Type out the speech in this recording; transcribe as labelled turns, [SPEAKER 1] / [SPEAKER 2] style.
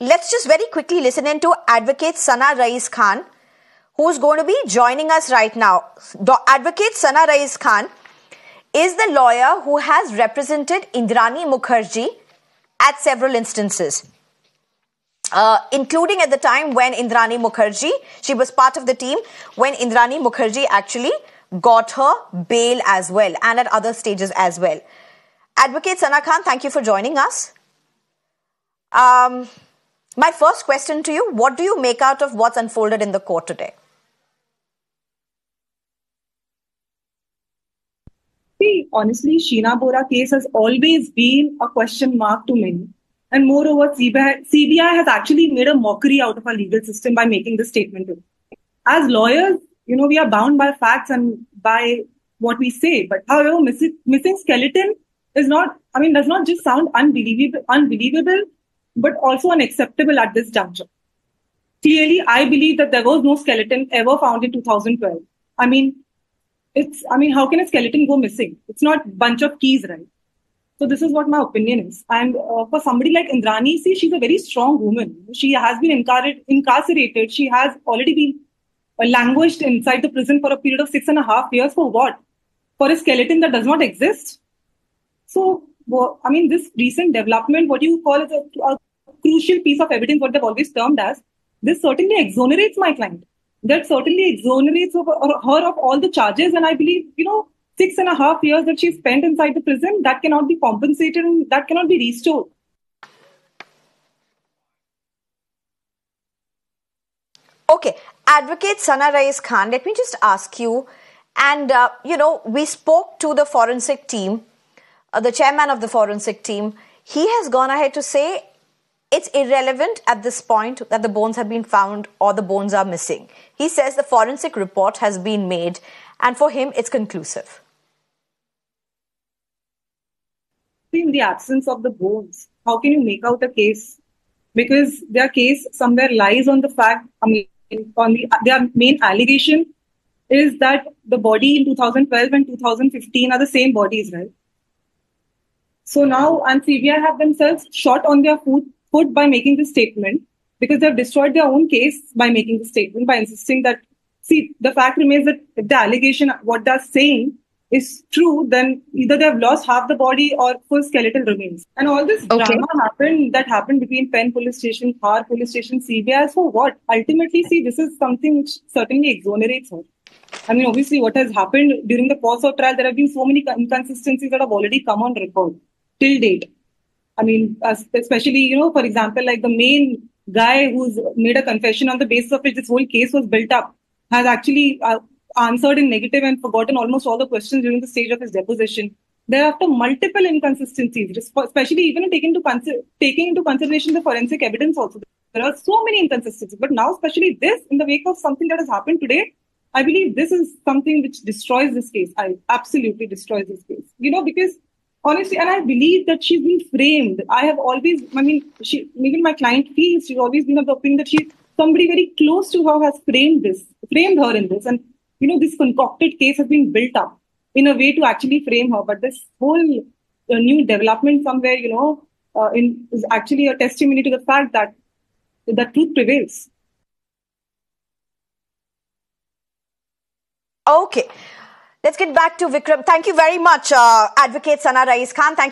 [SPEAKER 1] let's just very quickly listen in to Advocate Sana Raees Khan, who's going to be joining us right now. Advocate Sana Raees Khan is the lawyer who has represented Indrani Mukherjea at several instances, including at the time when Indrani Mukherjea, she was part of the team when Indrani Mukherjea actually got her bail as well, and at other stages as well. Advocate Sana Khan, thank you for joining us. My first question to you, what do you make out of what's unfolded in the court today?
[SPEAKER 2] See, honestly, Sheena Bora case has always been a question mark to many. And moreover, CBI has actually made a mockery out of our legal system by making this statement. As lawyers, we are bound by facts and by what we say. But however, missing skeleton does not just sound unbelievable, but also unacceptable at this juncture. Clearly, I believe that there was no skeleton ever found in 2012. How can a skeleton go missing? It's not a bunch of keys, right? So this is what my opinion is. And for somebody like Indrani, see, she's a very strong woman. She has been incarcerated. She has already been languished inside the prison for a period of 6.5 years. For what? For a skeleton that does not exist? So, this recent development, what you call is a crucial piece of evidence, what they've always termed as, this certainly exonerates my client. That certainly exonerates her of all the charges. And I believe, 6.5 years that she spent inside the prison, that cannot be compensated and that cannot be restored.
[SPEAKER 1] Okay. Advocate Sana Raees Khan, let me just ask you, and, we spoke to the forensic team, the chairman of the forensic team. He has gone ahead to say it's irrelevant at this point that the bones have been found or the bones are missing. He says the forensic report has been made and for him it's conclusive.
[SPEAKER 2] In the absence of the bones, how can you make out a case? Because their case somewhere lies on the fact, their main allegation is that the body in 2012 and 2015 are the same bodies, right? So now, and CBI have themselves shot on their foot by making this statement, because they've destroyed their own case by making the statement, by insisting that, see, the fact remains that if the allegation, what they're saying is true, then either they've lost half the body or full skeleton remains. And all this drama happened between Penn Police Station, Khar Police Station, CBI. So what? Ultimately, see, this is something which certainly exonerates her. Obviously, what has happened during the course of trial, there have been so many inconsistencies that have already come on record till date. Especially, for example, like the main guy who's made a confession on the basis of which this whole case was built up has actually answered in negative and forgotten almost all the questions during the stage of his deposition. Thereafter, multiple inconsistencies, especially even taking into consideration the forensic evidence also. There are so many inconsistencies. But now, especially this, in the wake of something that has happened today, I believe this is something which destroys this case. I absolutely destroys this case. Because honestly, and I believe that she's been framed. I have always, even my client feels she's always been of the opinion that somebody very close to her has framed her in this. And, this concocted case has been built up in a way to actually frame her. But this whole new development somewhere, is actually a testimony to the fact that the truth prevails.
[SPEAKER 1] Okay. Let's get back to Vikram. Thank you very much, Advocate Sana Raees Khan. Thank